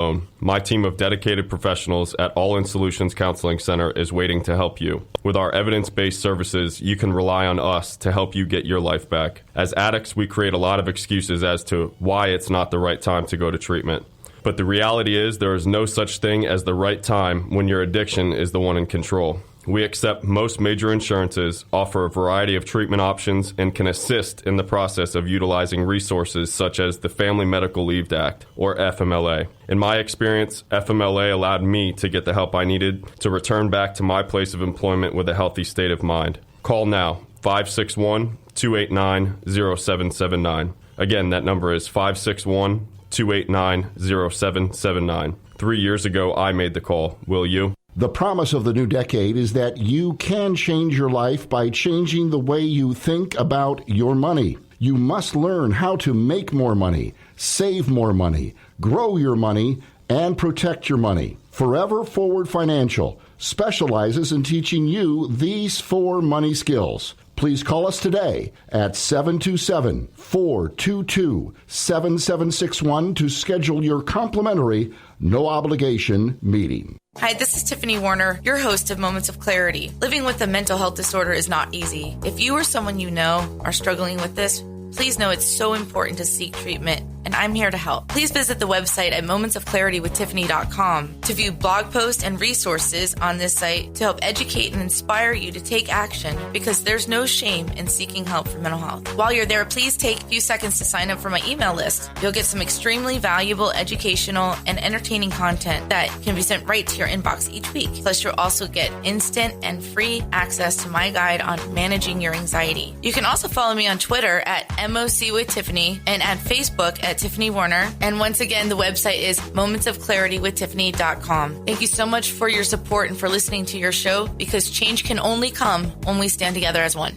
My team of dedicated professionals at All In Solutions Counseling Center is waiting to help you. With our evidence-based services, you can rely on us to help you get your life back. As addicts, we create a lot of excuses as to why it's not the right time to go to treatment. But the reality is there is no such thing as the right time when your addiction is the one in control. We accept most major insurances, offer a variety of treatment options, and can assist in the process of utilizing resources such as the Family Medical Leave Act, or FMLA. In my experience, FMLA allowed me to get the help I needed to return back to my place of employment with a healthy state of mind. Call now, 561-289-0779. Again, that number is 561-289-0779. 3 years ago, I made the call. Will you? The promise of the new decade is that you can change your life by changing the way you think about your money. You must learn how to make more money, save more money, grow your money, and protect your money. Forever Forward Financial specializes in teaching you these 4 money skills. Please call us today at 727-422-7761 to schedule your complimentary, no-obligation meeting. Hi, this is Tiffany Warner, your host of Moments of Clarity. Living with a mental health disorder is not easy. If you or someone you know are struggling with this, please know it's so important to seek treatment, and I'm here to help. Please visit the website at momentsofclaritywithtiffany.com to view blog posts and resources on this site to help educate and inspire you to take action, because there's no shame in seeking help for mental health. While you're there, please take a few seconds to sign up for my email list. You'll get some extremely valuable educational and entertaining content that can be sent right to your inbox each week. Plus, you'll also get instant and free access to my guide on managing your anxiety. You can also follow me on Twitter at MOC with Tiffany and at Facebook at Tiffany Warner. And once again, the website is momentsofclaritywithtiffany.com. Thank you so much for your support and for listening to your show, because change can only come when we stand together as one.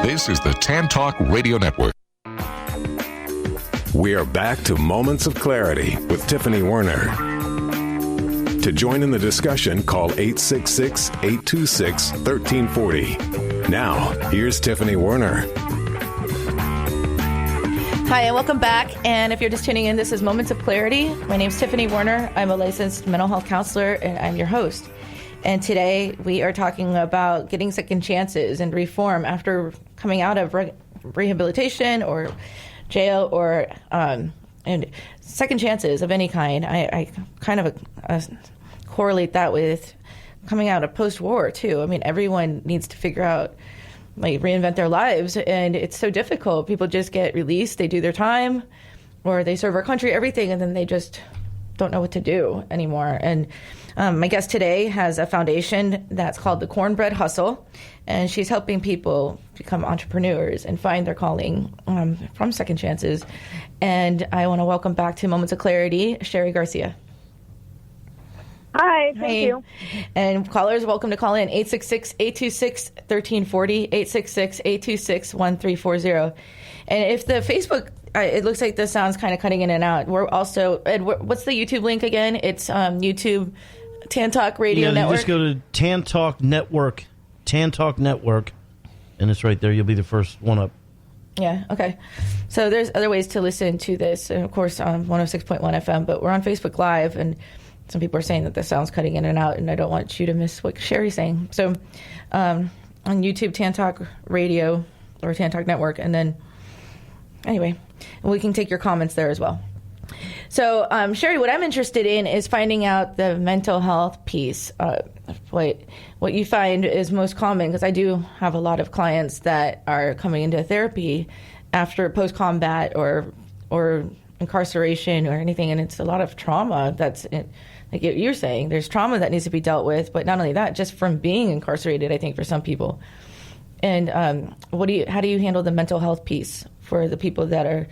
This is the Tan Talk Radio Network. We are back to Moments of Clarity with Tiffany Warner. To join in the discussion, call 866-826-1340. Now, here's Tiffany Warner. Hi, and welcome back. And if you're just tuning in, this is Moments of Clarity. My name's Tiffany Warner. I'm a licensed mental health counselor, and I'm your host. And today we are talking about getting second chances and reform after coming out of rehabilitation or jail, or and second chances of any kind. I kind of correlate that with coming out of post-war, too. I mean, everyone needs to figure out, reinvent their lives, and it's so difficult. People just get released, they do their time, or they serve our country, everything, and then they just don't know what to do anymore. And my guest today has a foundation that's called the Cornbread Hustle, and she's helping people become entrepreneurs and find their calling from second chances. And I want to welcome back to Moments of Clarity, Sherry Garcia. Hi, thank you. And callers, welcome to call in 866-826-1340, 866-826-1340. And if the Facebook, it looks like this sounds kind of cutting in and out. We're also, Ed, what's the YouTube link again? It's YouTube Tan Talk Radio Network. Just go to Tan Talk Network, and it's right there. You'll be the first one up. Yeah, okay. So there's other ways to listen to this, and of course on 106.1 FM, but we're on Facebook Live, and some people are saying that the sound's cutting in and out, and I don't want you to miss what Sherry's saying. So on YouTube, Tan Talk Radio or Tan Talk Network, and then anyway, we can take your comments there as well. So Sherry, what I'm interested in is finding out the mental health piece. What you find is most common, because I do have a lot of clients that are coming into therapy after post-combat or incarceration or anything, and it's a lot of trauma that's like you're saying, there's trauma that needs to be dealt with, but not only that, just from being incarcerated, I think, for some people. And how do you handle the mental health piece for the people that are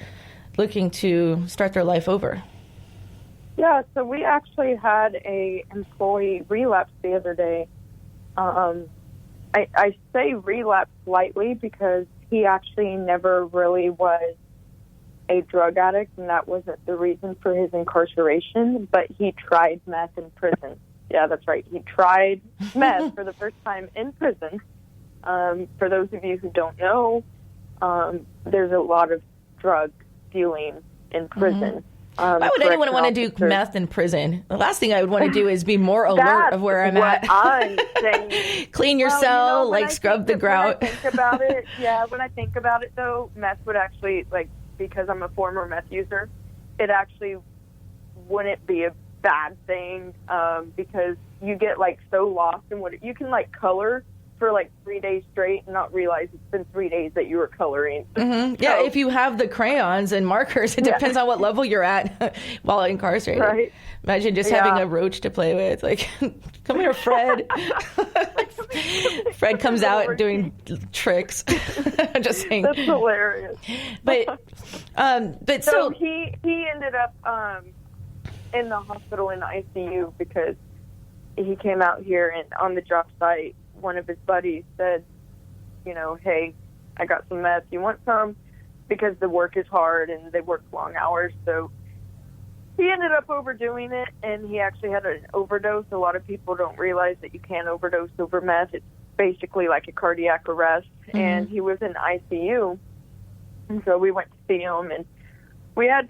looking to start their life over? Yeah, so we actually had a employee relapse the other day. I say relapse lightly because he actually never really was a drug addict, and that wasn't the reason for his incarceration, but he tried meth in prison. Yeah, that's right. He tried meth for the first time in prison. For those of you who don't know, there's a lot of drug dealing in prison. Why would anyone want to do meth in prison? The last thing I would want to do is be more alert of where I'm at. I'm saying. Clean your cell, scrub the grout. When I think about it, when I think about it, though, meth would actually, because I'm a former meth user, it actually wouldn't be a bad thing because you get, so lost in what you can, color for 3 days straight and not realize it's been 3 days that you were coloring. Mm-hmm. Yeah, if you have the crayons and markers, it depends on what level you're at while incarcerated. Right. Imagine just having a roach to play with. Come here, Fred. Fred comes out doing tricks. I'm just saying. That's hilarious. But so he ended up in the hospital in the ICU because he came out here and on the job site, one of his buddies said, hey, I got some meth. You want some? Because the work is hard and they work long hours. So he ended up overdoing it, and he actually had an overdose. A lot of people don't realize that you can't overdose over meth. It's basically like a cardiac arrest. Mm-hmm. And he was in ICU. And so we went to see him, and we had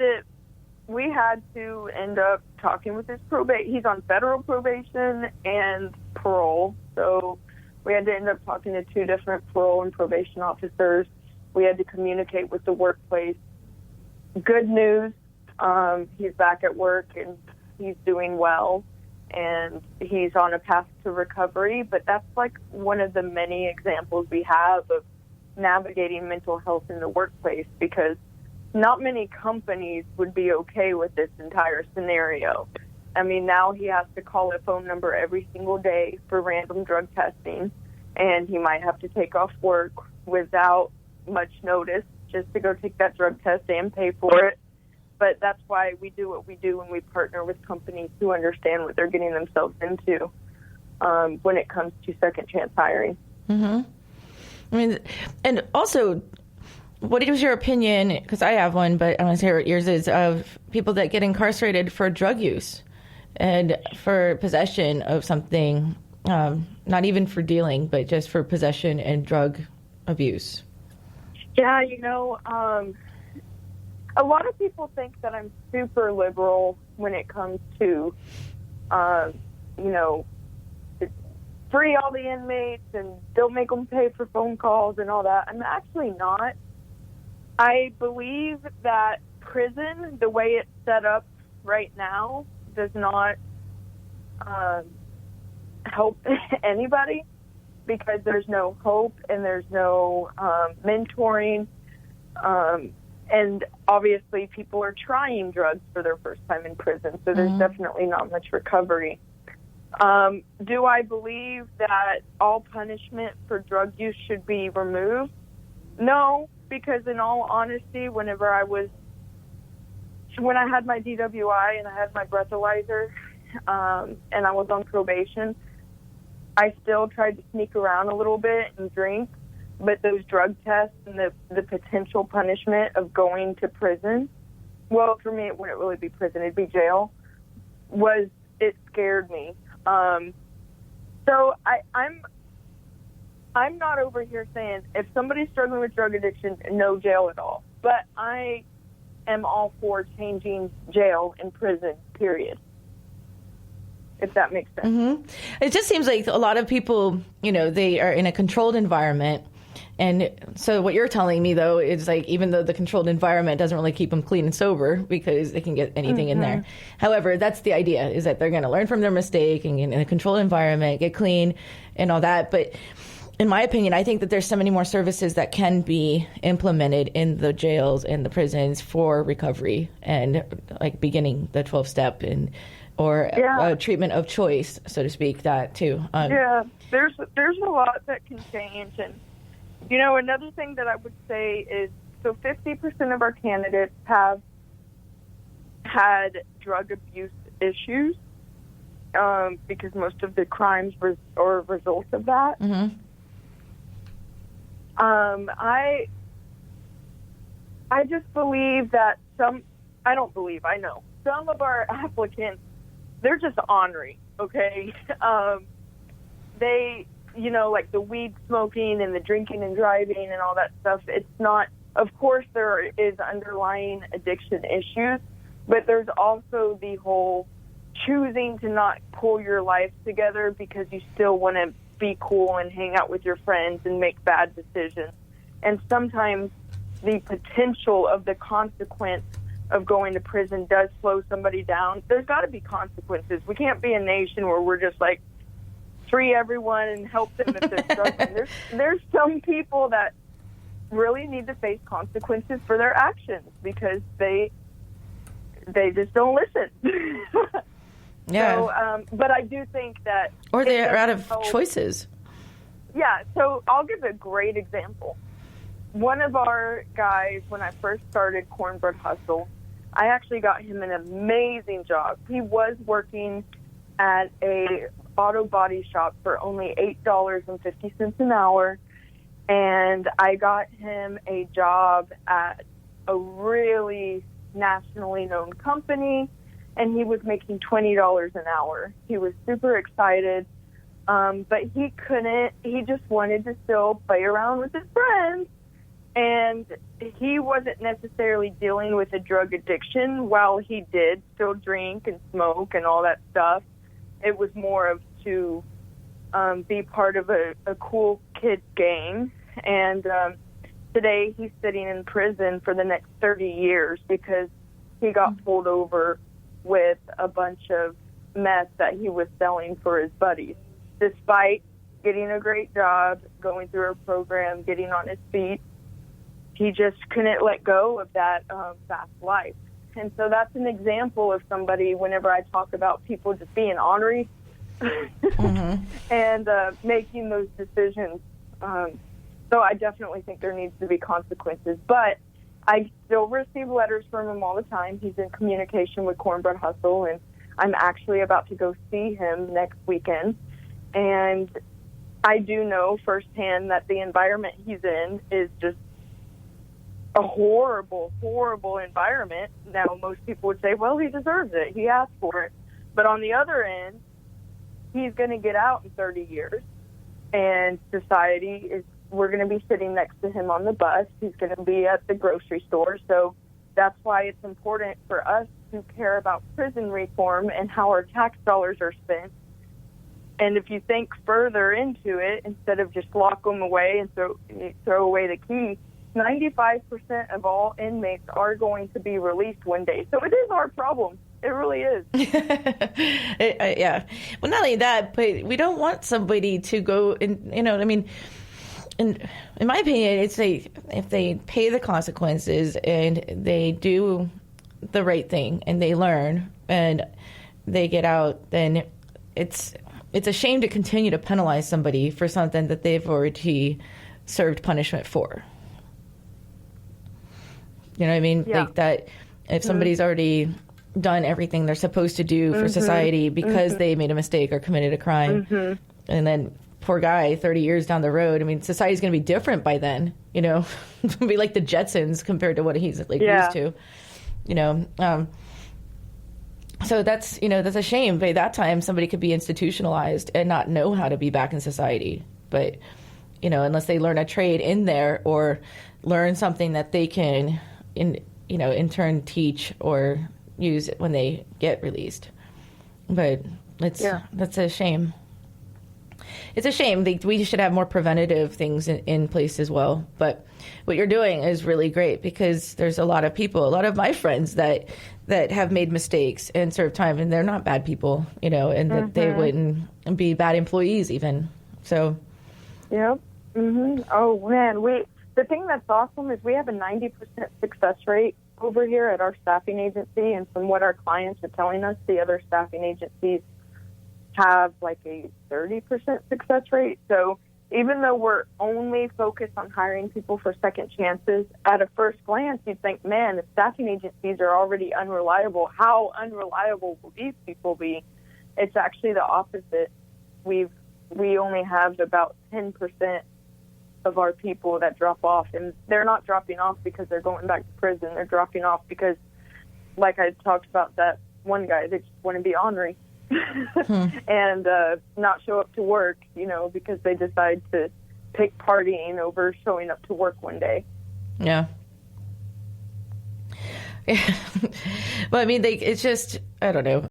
to end up talking with his probate. He's on federal probation and parole. So we had to end up talking to two different parole and probation officers. We had to communicate with the workplace. Good news, he's back at work and he's doing well, and he's on a path to recovery. But that's one of the many examples we have of navigating mental health in the workplace, because not many companies would be okay with this entire scenario. I mean, now he has to call a phone number every single day for random drug testing, and he might have to take off work without much notice just to go take that drug test and pay for it. But that's why we do what we do when we partner with companies who understand what they're getting themselves into when it comes to second chance hiring. Mm-hmm. I mean, and also, what is your opinion, because I have one, but I want to hear what yours is, of people that get incarcerated for drug use and for possession of something, not even for dealing, but just for possession and drug abuse? Yeah, a lot of people think that I'm super liberal when it comes to, free all the inmates and don't make them pay for phone calls and all that. I'm actually not. I believe that prison, the way it's set up right now, does not help anybody, because there's no hope and there's no mentoring. And obviously people are trying drugs for their first time in prison, so there's definitely not much recovery. Do I believe that all punishment for drug use should be removed? No, because in all honesty, when I had my DWI and I had my breathalyzer, and I was on probation, I still tried to sneak around a little bit and drink, but those drug tests and the potential punishment of going to prison, well, for me, it wouldn't really be prison, it'd be jail, it scared me. So I'm not over here saying if somebody's struggling with drug addiction, no jail at all. But I am all for changing jail and prison, period. If that makes sense. Mm-hmm. It just seems like a lot of people, they are in a controlled environment. And so what you're telling me, though, is even though the controlled environment doesn't really keep them clean and sober because they can get anything in there. However, that's the idea, is that they're going to learn from their mistake and in a controlled environment, get clean and all that. But in my opinion, I think that there's so many more services that can be implemented in the jails and the prisons for recovery and beginning the 12-step or a treatment of choice, so to speak, that too. There's a lot that can change. And another thing that I would say is, so 50% of our candidates have had drug abuse issues because most of the crimes are results of that. Mm-hmm. I just believe that I know some of our applicants, they're just ornery, okay? They, the weed smoking and the drinking and driving and all that stuff, it's not, of course there is underlying addiction issues, But there's also the whole choosing to not pull your life together because you still want to be cool and hang out with your friends and make bad decisions. And sometimes the potential of the consequence of going to prison does slow somebody down. There's got to be consequences. We can't be a nation where we're just like, free everyone and help them if they're struggling. There's some people that really need to face consequences for their actions because they just don't listen. Yeah. So, but I do think that... Or they're out of choices. Yeah, so I'll give a great example. One of our guys, when I first started Cornbread Hustle, I actually got him an amazing job. He was working at a auto body shop for only $8.50 an hour, and I got him a job at a really nationally known company, and he was making $20 an hour. He was super excited, but he couldn't. He just wanted to still play around with his friends, and he wasn't necessarily dealing with a drug addiction while he did still drink and smoke and all that stuff. It was more of to be part of a cool kid gang. And today he's sitting in prison for the next 30 years because he got pulled over with a bunch of meth that he was selling for his buddies. Despite getting a great job, going through a program, getting on his feet, he just couldn't let go of that fast life. And so that's an example of somebody, whenever I talk about people just being ornery and making those decisions. So I definitely think there needs to be consequences. But I still receive letters from him all the time. He's in communication with Cornbread Hustle, and I'm actually about to go see him next weekend. And I do know firsthand that the environment he's in is just a horrible, horrible environment. Now, most people would say, well, he deserves it. He asked for it. But on the other end, he's going to get out in 30 years, and we're going to be sitting next to him on the bus. He's going to be at the grocery store. So that's why it's important for us to care about prison reform and how our tax dollars are spent. And if you think further into it, instead of just lock them away and throw away the key, 95% of all inmates are going to be released one day. So it is our problem. It really is. Yeah. Well, not only that, but we don't want somebody to go and, in my opinion, it's if they pay the consequences and they do the right thing and they learn and they get out, then it's a shame to continue to penalize somebody for something that they've already served punishment for. You know what I mean? Yeah. Like that, if somebody's already done everything they're supposed to do for society because they made a mistake or committed a crime, and then poor guy, 30 years down the road, I mean, society's going to be different by then, It's going to be like the Jetsons compared to what he's used to, So that's a shame. By that time, somebody could be institutionalized and not know how to be back in society. But, unless they learn a trade in there or learn something that they can, in turn teach or use when they get released. But that's a shame. It's a shame. We should have more preventative things in place as well. But what you're doing is really great because there's a lot of my friends that have made mistakes and served time, and they're not bad people, and that they wouldn't be bad employees even. So. Yep. Oh, man. The thing that's awesome is we have a 90% success rate over here at our staffing agency, and from what our clients are telling us, the other staffing agencies have like a 30% success rate. So even though we're only focused on hiring people for second chances, at a first glance, you'd think, man, if staffing agencies are already unreliable, how unreliable will these people be? It's actually the opposite. We only have about 10% of our people that drop off, and they're not dropping off because they're going back to prison. They're dropping off because, like I talked about that one guy, they just want to be ornery and not show up to work, because they decide to pick partying over showing up to work one day. Yeah. But I mean, it's just, I don't know.